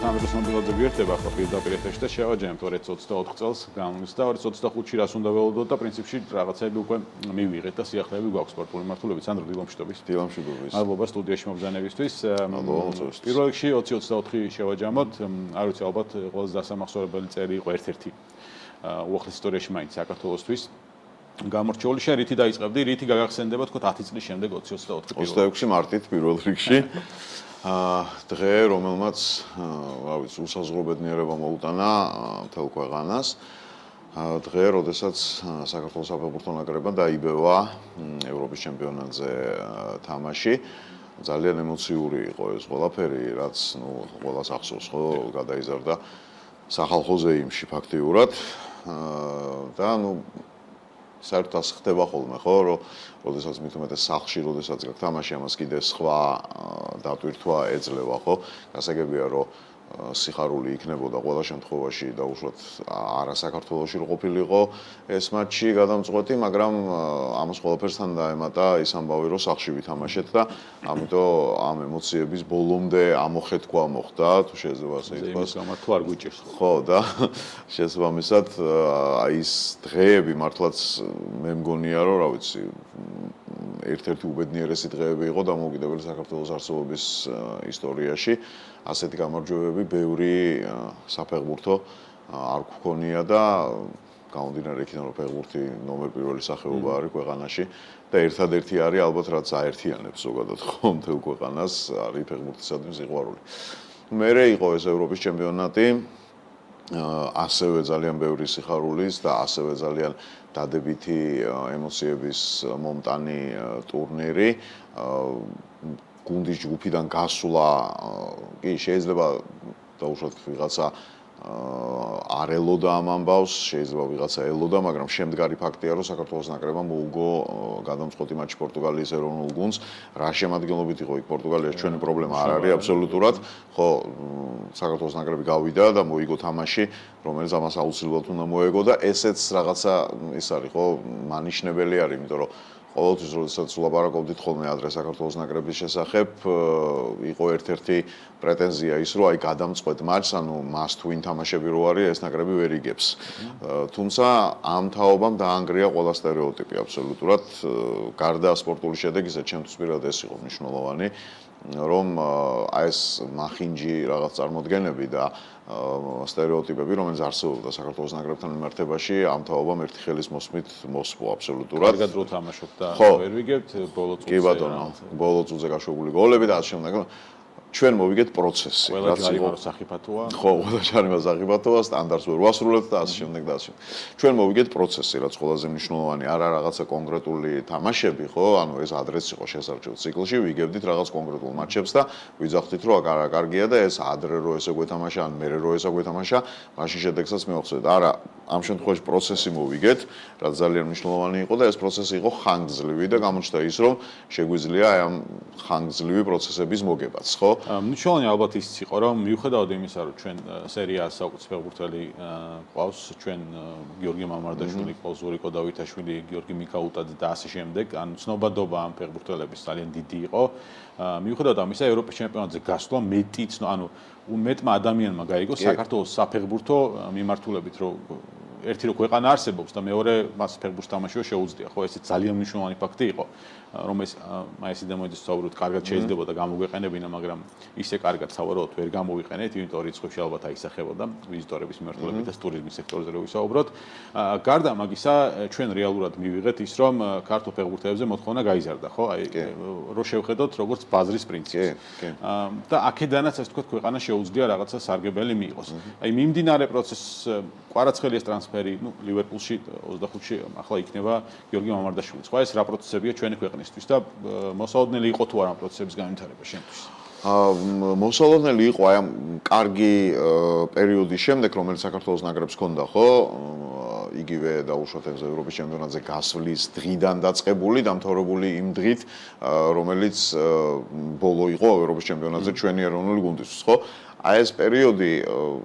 სანდრო სნობილაძე ერთება ხო პირდაპირ ეთერში და შევაჯამთ 2024 წელს გამოსდა 2025-ში რას უნდა ველოდოთ და პრინციპში რაღაცები უკვე მივიღეთ და სიახლეები გვაქვს სპორტული მართულებით. სანდრო დილომშვიდობის. დილომშვიდობის. მადლობა სტუდიაში მოგზავნებისთვის. პირველ რიგში 2024 შევაჯამოთ. არ ვიცი ალბათ ყველაზე დასამახსოვრებელი წელი იყო ერთ-ერთი უახლეს ისტორიაში მაინც საქართველოსთვის. გამორჩეული შენ რითი დაიწყებდი, რითი გაგახსენდება თქო 10 წლის შემდეგ 2024 26 მარტით პირველ რიგში დღე რომელმაც რა ვიცი უსაზღრო ბედნიერება მოუტანა მთელ ქვეყანას დღე როდესაც საქართველოს საფეხბურთო ნაკრებმა დაიბევა ევროპის ჩემპიონატზე თამაში ძალიან ემოციური იყო ეს ყველაფერი რაც ნუ ყველას ახსოვს ხო გადაიზარდა სახალხო ზეიმში ფაქტიურად და ნუ საერთოდ ხდება ხოლმე ხო რომ როდესაც მით უმეტეს სახლში როდესაც გაქვს თამაში ამას კიდე სხვა დატვირთვა ეძლევა ხო გასაგებია რომ სიხარული იქნებოდა ყველა შემთხვევაში და უშუალოდ არა საქართველოში რო ყოფილიყო ეს მატჩი გადამწყვეტი მაგრამ ამას ყველაფერსთან დაემატა ის ამბავი რომ სახლში ვითამაშეთ და ამიტომ ამ ემოციების ბოლომდე ამოხეთქვა მოხდა თუ შეიძლება ასე ითქვას თუ არ გვიჭირს ხო და შესაბამისად ის დღეები მართლაც მე მგონია რომ რა ვიცი ერთ-ერთი უბედნიერესი დღეები იყო დამოუკიდებელი საქართველოს არსებობის ისტორიაში ასეთი გამარჯვებები ბევრი საფეხბურთო არ გქონია და გამომდინარე იქიდან რომ ფეხბურთი ნომერ პირველი სახეობა არის ქვეყანაში და ერთადერთი არის ალბათ რაც აერთიანებს ზოგადად ხო მთელ ქვეყანას არის ფეხბურთისადმი სიყვარული. მერე იყო ეს ევროპის ჩემპიონატი ასევე ძალიან ბევრი სიხარულის და ასევე ძალიან დადებითი ემოციების მომტანი ტურნირი გუნდის ჯგუფიდან გასვლა კი შეიძლება დაუშვათ ვიღაცა არ ელოდა ამ ამბავს შეიძლება ვიღაცა ელოდა მაგრამ შემდგარი ფაქტია რომ საქართველოს ნაკრებმა მოუგო გადამწყვეტი მატჩი პორტუგალიის ეროვნულ გუნდს რა შემადგენლობით იყო იქ პორტუგალიაში ჩვენი პრობლემა არ არის აბსოლუტურად ხო საქართველოს ნაკრები გავიდა და მოიგო თამაში რომელიც ამას აუცილებლად უნდა მოეგო და ესეც რაღაცა ის არის ხო მანიშნებელი არის იმიტომ რომ ყოველთვის როდესაც ვლაპარაკობდით ხოლმე ადრე საქართველოს ნაკრების შესახებ იყო ერთ-ერთი პრეტენზია ის რომ აი გადამწყვეტ მატჩს ანუ must win თამაშები რო არის ეს ნაკრები ვერ იგებს თუმცა ამ თაობამ დაანგრია ყველა სტერეოტიპი აბსოლუტურად გარდა სპორტული შედეგისა ჩემთვის პირადად ეს იყო მნიშვნელოვანი რომ აი ეს მახინჯი რაღაც წარმოდგენები და სტერეოტიპები რომელიც არსებობდა საქართველოს ნაკრებთან მიმართებაში ამ თაობამ ერთი ხელის მოსმით მოსპო აბსოლუტურად. კარგად რო თამაშობ და ვერ ვიგებთ ბოლო წუთზე. კი ბატონო, ბოლო წუთზე გაშვებული გოლები და ასე შემდეგ. ჩვენ მოვიგეთ პროცესი. ყველა ჯარიმა სახიფათოა. ხო, ყველა ჯარიმა სახიფათოა, სტანდარტს ვერ ვასრულებთ და ასე შემდეგ და ასე. ჩვენ მოვიგეთ პროცესი, რაც ყველაზე მნიშვნელოვანი, არა რაღაცა კონკრეტული თამაშები, ხო? ანუ ეს ადრეც იყო შესარჩევ ციკლში, ვიგებდით რაღაც კონკრეტულ მატჩებს და ვიძახდით, რომ არა, კარგია და ეს ადრე რო ესე გვეთამაშა, ან მერე რო ესა გვეთამაშა, მაშინ შედეგსაც მივახცევთ. არა, ამ შემთხვევაში პროცესი მოვიგეთ, რაც ძალიან მნიშვნელოვანი იყო და ეს პროცესი იყო ხანგრძლივი და გამოჩნდა ის, რომ შეგვიძლია აი ამ ხანგრძლივი პროცესების მოგებაც, ხო? მნიშვნელოვანი ალბათ ის იყო რომ მიუხედავად იმისა რომ ჩვენ სერია საუკეთესო ფეხბურთელი ყავს ჩვენ გიორგი მამარდაშვილი ყავს ზურიკო დავითაშვილი გიორგი მიკაუტაძე და ასე შემდეგ ან ცნობადობა ამ ფეხბურთელების ძალიან დიდი იყო მიუხედავად ამისა ევროპის ჩემპიონატზე გასვლა მეტიც ანუ მეტმა ადამიანმა გაიგო საქართველოს საფეხბურთო მიმართულებით რომ ერთი რო ქვეყანა არსებობს და მეორე მას ფეხბურთს თამაშიო შეუძლია ხო ეს ძალიან მნიშვნელოვანი ფაქტი იყო რომ ეს მაისი დემოიძის საუბრობთ კარგად შეიძლება და გამოგვეყენებინა მაგრამ ისე კარგად სავარაუდოდ ვერ გამოვიყენეთ იმიტომ რიცხვებში ალბათ აისახებოდა ვიზიტორების მიმართულებით და ტურიზმის სექტორზე რო ვისაუბროთ გარდა მაგისა ჩვენ რეალურად მივიღეთ ის რომ ქართულ ფეხბურთელებზე მოთხოვნა გაიზარდა ხო აი რო შევხედოთ როგორც ბაზრის პრინციპს და აქედანაც ასე ვთქვათ ქვეყანა შეუძლია რაღაცა სარგებელი მიიღოს აი მიმდინარე პროცესს კვარაცხელიას ტრანსფერი ნუ ლივერპულში 25-ში ახლა იქნება გიორგი მამარდაშვილიც ხო ეს რა პროცესებია ჩვენი ქვეყნისთვის და მოსალოდნელი იყო თუ არა ამ პროცესების განვითარება შენთვის მოსალოდნელი იყო აი ამ კარგი პერიოდის შემდეგ რომელიც საქართველოს ნაკრებს ჰქონდა ხო იგივე დაუშვათ ევროპის ჩემპიონატზე გასვლის დღიდან დაწყებული დამთავრებული იმ დღით რომელიც ბოლო იყო ევროპის ჩემპიონატზე ჩვენი ეროვნული გუნდისთვის ხო აი ეს პერიოდი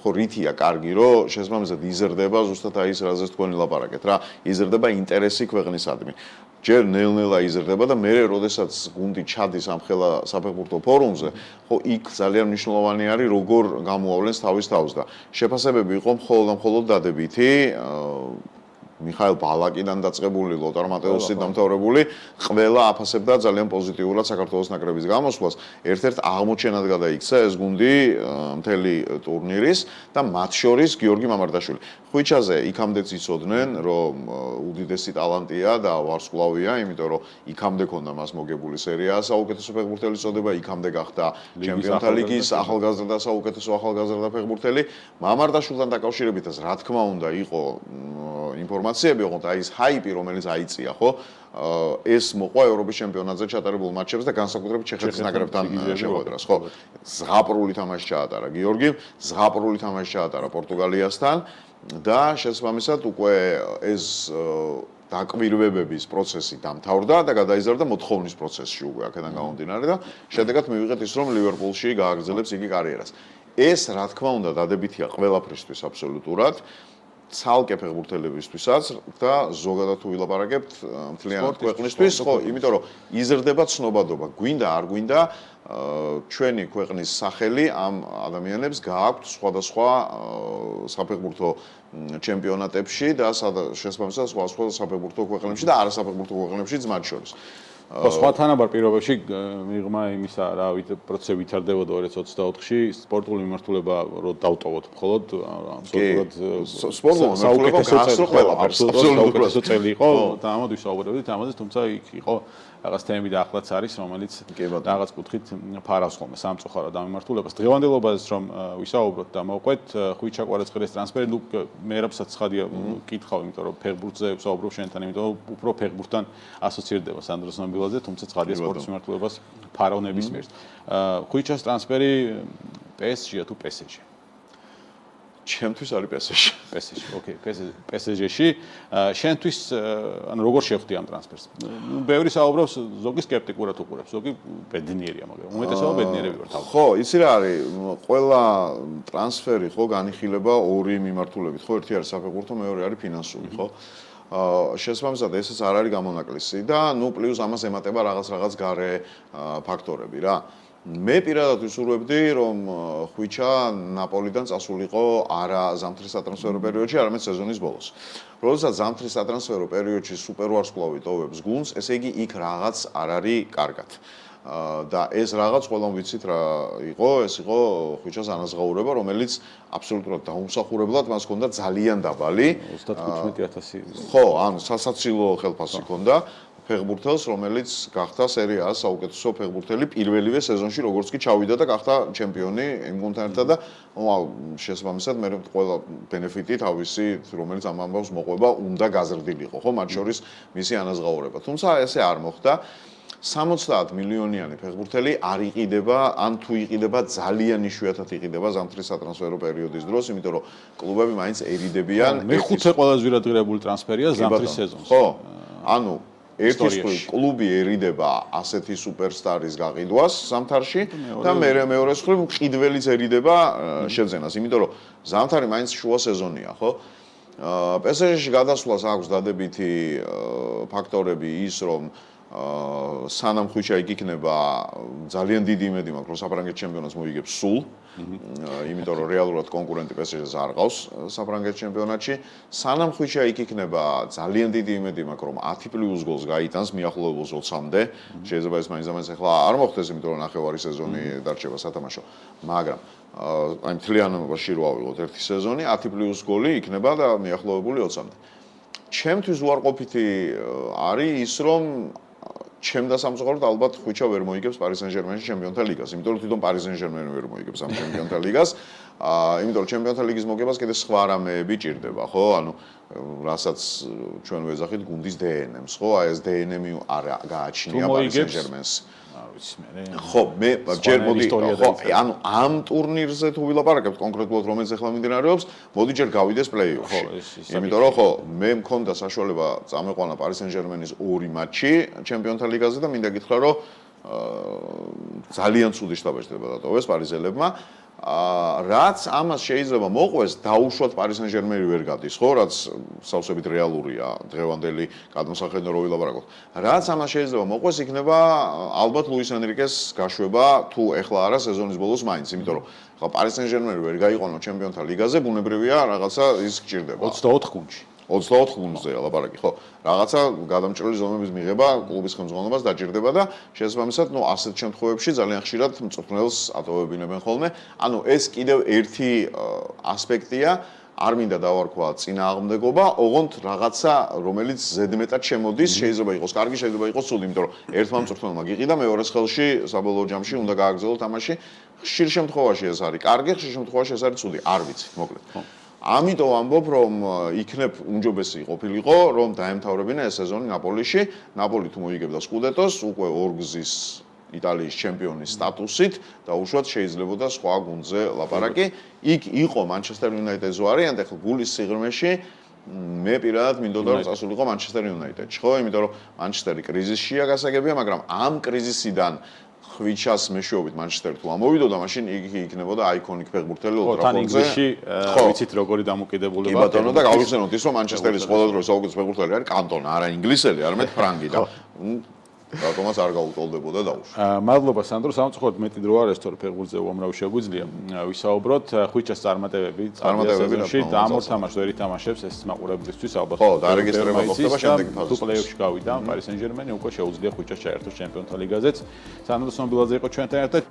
ხო რითია კარგი, რომ შესაბამისად იზრდება ზუსტად აი ეს რაზეც თქვენი ლაპარაკეთ რა, იზრდება ინტერესი ქვეყნისადმი. ჯერ ნელ-ნელა იზრდება და მე როდესაც გუნდი ჩადის ამ ხელა საფეხბურთო ფორუმზე, ხო იქ ძალიან მნიშვნელოვანი არის როგორ გამოავლენს თავის თავს და შეფასებები იყო მხოლოდ დადებითი მიხაილ ბალაკიდან დაწყებული ლოტარ მატეუსი დამთავრებული ყველა აფასებდა ძალიან პოზიტიურად საქართველოს ნაკრების გამოსვლას. ერთ-ერთ აღმოჩენად გადაიქცა ეს გუნდი მთელი ტურნირის და მათ შორის გიორგი მამარდაშვილი. ხვიჩაზე იქამდეც იცოდნენ, რომ უდიდესი ტალანტია და ვარსკვლავია, იმიტომ რომ იქამდე ქონდა მას მოგებული სერია საუკეთესო ფეხბურთელის წოდება, იქამდე გახდა ჩემპიონთა ლიგის ახალგაზრდა საუკეთესო ახალგაზრდა ფეხბურთელი. მამარდაშვილთან დაკავშირებითაც რა თქმა უნდა იყო ინფორმაციები, ოღონდ აი ეს ჰაიპი, რომელიც აიწია, ხო? ეს მოყვა ევროპის ჩემპიონატზე ჩატარებულ მატჩებს და განსაკუთრებით ჩეხეთის ნაკრებთან შეხვედრას, ხო? ზღაპრული თამაში ჩაატარა გიორგიმ, ზღაპრული თამაში ჩაატარა პორტუგალიასთან და შესაბამისად უკვე ეს დაკვირვებების პროცესი დამთავრდა და გადაიზარდა მოთხოვნის პროცესში უკვე აქედან გამომდინარე და შედეგად მივიღეთ ის, რომ ლივერპულში გააგრძელებს იგი კარიერას. ეს რა თქმა უნდა დადებითია ყველაფრისთვის აბსოლუტურად. ცალკე ფეხბურთელებისთვისაც და ზოგადად თუ ვილაპარაკებთ მთლიანად ქვეყნისთვის, ხო, იმიტომ რომ იზრდება ცნობადობა, გვინდა არ გვინდა ჩვენი ქვეყნის სახელი ამ ადამიანებს გააქვთ სხვადასხვა საფეხბურთო ჩემპიონატებში და შესაბამისად სხვა საფეხბურთო ქვეყნებში და არასაფეხბურთო ქვეყნებშიც მათ შორის. სხვა თანაბარ პირობებში მიღმა იმისა, რა პროცესი ვითარდებოდა 2024-ში, სპორტული მიმართულება რო დავტოვოთ მხოლოდ აბსოლუტურად სპორტული მიმართულება გასწრო ყველაფერს, აბსოლუტურად წელი იყო და ამათ ვისაუბრებდით ამაზე, თუმცა იქ იყო რაღაც თემები და ახლაც არის, რომელიც რაღაც კუთხით ფარავს ხოლმე სამწუხაროდ ამ მიმართულებას. დღევანდელობაზეც რომ ვისაუბროთ და მოვყვეთ, ხვიჩა კვარაცხელის ტრანსფერი, ნუ მერაბსაც ცხადია კითხავ, იმიტომ რომ ფეხბურთზე ვსაუბრობ შენთან, იმიტომ რომ უფრო ფეხბურთთან ასოცირდება სანდრო ზნობილაძე, თუმცა ცხადია სპორტის მიმართულებას ფარავ ნებისმიერს. ხვიჩას ტრანსფერი PSG-ია თუ PSG-ში? ჩემთვის არის PSG. PSG, ოკეი, PSG-ში. შენთვის ანუ როგორ შეხვდი ამ ტრანსფერს? ნუ ბევრი საუბრობს, ზოგი სკეპტიკურად უყურებს, ზოგი ბედნიერია, მაგრამ უმეტესობა ბედნიერები ვართ. ხო, იცი რა არის, ყველა ტრანსფერი ხო განიხილება ორი მიმართულებით, ხო, ერთი არის საფეხბურთო, მეორე არის ფინანსური, ხო? შესაბამისად ესეც არ არის გამონაკლისი და ნუ პლუს ამას ემატება რაღაც გარე ფაქტორები რა. მე პირადად ვისურვებდი, რომ ხვიჩა ნაპოლიდან წასულიყო არა ზამთრის სატრანსფერო პერიოდში, არამედ სეზონის ბოლოს. როდესაც ზამთრის სატრანსფერო პერიოდში სუპერვარსკვლავი ტოვებს გუნდს, ესე იგი იქ რაღაც არ არის კარგად. და ეს რაღაც ყველამ ვიცით რა იყო, ეს იყო ხვიჩას ანაზღაურება, რომელიც აბსოლუტურად დაუმსახურებლად მას ჰქონდა ძალიან დაბალი 35,000. ხო, ანუ სასაცილო ხელფასი ჰქონდა ფეხბურთელს, რომელიც გახდა სერია A-ს საუკეთესო ფეხბურთელი პირველივე სეზონში, როგორც კი ჩავიდა და გახდა ჩემპიონი იმ გუნდთან ერთად და შესაბამისად მე ყველა ბენეფიტი თავისი, რომელიც ამ ამბავს მოყვება, უნდა გაზრდილიყო, ხო, მათ შორის მისი ანაზღაურება. თუმცა ესე არ მოხდა. 70 მილიონიანი ფეხბურთელი არ იყიდება, ან თუ იყიდება ძალიან იშვიათად იყიდება ზამთრის სატრანსფერო პერიოდის დროს, იმიტომ რომ კლუბები მაინც ერიდებიან. მეხუთე ყველაზე ძვირადღირებული ტრანსფერია ზამთრის სეზონში. ხო, ანუ ერთი კლუბი ერიდება ასეთი სუპერსტარის გაყიდვას ზამთარში და მეორე მხრივ მყიდველიც ერიდება შეძენას, იმიტომ რომ ზამთარი მაინც შუა სეზონია, ხო? PSG-ში გადასვლას აქვს დადებითი ფაქტორები ის, რომ სანამ ხვიჩა იქ იქნება ძალიან დიდი იმედი მაქვს, რომ საფრანგეთის ჩემპიონატს მოიგებს სულ. იმიტომ რომ რეალურად კონკურენტი PSG-ს არ ყავს საფრანგეთის ჩემპიონატში. სანამ ხვიჩა იქ იქნება ძალიან დიდი იმედი მაქვს, რომ 10+ გოლს გაიტანს მიახლოებულს 20-მდე. შეიძლება ეს მაინც ახლა არ მოხდეს, იმიტომ რომ ნახევარი სეზონი დარჩება სათამაშო. მაგრამ აი მთლიანობაში რო ავიღოთ ერთი სეზონი, 10+ გოლი იქნება და მიახლოებული 20-მდე. ჩემთვის უარყოფითი არის ის, რომ ჩემ დასამწუხაროდ ალბათ ხვიჩა ვერ მოიგებს პარი სენ-ჟერმენში ჩემპიონთა ლიგას, იმიტომ რომ თვითონ პარი სენ-ჟერმენი ვერ მოიგებს ამ ჩემპიონთა ლიგას. იმიტომ რომ ჩემპიონთა ლიგის მოგებას კიდე სხვა რამეები ჭირდება, ხო? ანუ რასაც ჩვენ ვეძახით გუნდის DNM-ს, ხო? აი ეს DNM-ი არ გააჩნია პარი სენ-ჟერმენს. ხო, მე ჯერ მოდი, ხო, ანუ ამ ტურნირზე თუ ვილაპარაკებთ კონკრეტულად რომელიც ახლა მიმდინარეობს, მოდი ჯერ გავიდეს პლეი-ოფში. იმიტომ რომ ხო, მე მქონდა საშუალება წამეყვანა პარი სენ-ჟერმენის 2 მატჩი ჩემპიონთა ლიგაზე და მინდა გითხრა რომ ძალიან ცუდი შტაბ-ეჭდება დატოვეს პარიზელებმა. რაც ამას შეიძლება მოყვეს, დაუშვათ Paris Saint-Germain ვერ გადის, ხო, რაც სავსებით რეალურია დღევანდელი გადმოსახედნო რო ვილაპარაკოთ. რაც ამას შეიძლება მოყვეს, იქნება ალბათ Luis Enrique's გაშვება თუ ეხლა არა სეზონის ბოლოს მაინც, იმიტომ რომ ხა Paris Saint-Germain ვერ გაიყვანო ჩემპიონთა ლიგაზე, ბუნებრივია რაღაცა ის გჭირდება. 24 გუნდში. 24 გუნდზეა ლაპარაკი, ხო. რაღაცა გადამჭრელი ზომების მიღება კლუბის ხელმძღვანელობას დაჭირდება და შესაბამისად, ასეთ შემთხვევებში ძალიან ხშირად მწვრთნელს ატოვებინებენ ხოლმე. ანუ ეს კიდევ ერთი ასპექტია, არ მინდა დავარქვა წინააღმდეგობა, ოღონდ რაღაცა, რომელიც ზედმეტად შემოდის, შეიძლება იყოს კარგი, შეიძლება იყოს ცუდი, იმიტომ რომ ერთმა მწვრთნელმა გიყიდა, მეორეს ხელში საბოლოო ჯამში უნდა გააგრძელო თამაში. ხშირ შემთხვევაში ეს არის კარგი, ხშირ შემთხვევაში ეს არის ცუდი, არ ვიცი, მოკლედ. ამიტომ ამბობ, რომ იქნებ უმჯობესი ყოფილიყო, რომ დაემთავრებინა ეს სეზონი ნაპოლიში. ნაპოლი თუ მოიგებდა სკუდეტოს, უკვე ორგზის იტალიის ჩემპიონის სტატუსით და უშუალოდ შეიძლებოდა სხვა გუნდზე ლაპარაკი. იქ იყო Manchester United-ს ვარიანტი, ახლა გულის სიღრმეში მე პირადად მინდოდა რომ წასულიყო Manchester United-ში, ხო? იმიტომ რომ Manchester-ი კრიზისშია გასაგებია, მაგრამ ამ კრიზისიდან ხვიჩას მეშვეობით Manchester თუ ამოვიდოდა, მაშინ იგი იქნებოდა აიკონიკ ფეხბურთელი Old Trafford-ზე. თან ინგლისში ვიცით როგორი დამოკიდებულება. კი ბატონო და გავიხსენოთ ის რომ Manchester-ის ყველა დროს საუკეთესო ფეხბურთელი არის კანტონა, არა ინგლისელი, არამედ ფრანგი და რატომაც არ გაუტოლდებოდა დაუშვა. მადლობა სანდრო, სამწუხაროდ მეტი დრო არ არის თორე ფეხბურთზე უამრავი შეგვიძლია ვისაუბროთ. ხვიჩას წარმატებები სეზონში და ამ ორ თამაშს ვერ ითამაშებს ეს მაყურებლისთვის ალბათ. ხო, დარეგისტრება მოხდება შემდეგი ფაზაში. თუ პლეი-ოფში გავიდა Paris Saint-Germain უკვე შეუძლია ხვიჩას ჩაერთოს ჩემპიონთა ლიგაზეც. სანდრო სომბილაძე იყო ჩვენთან ერთად.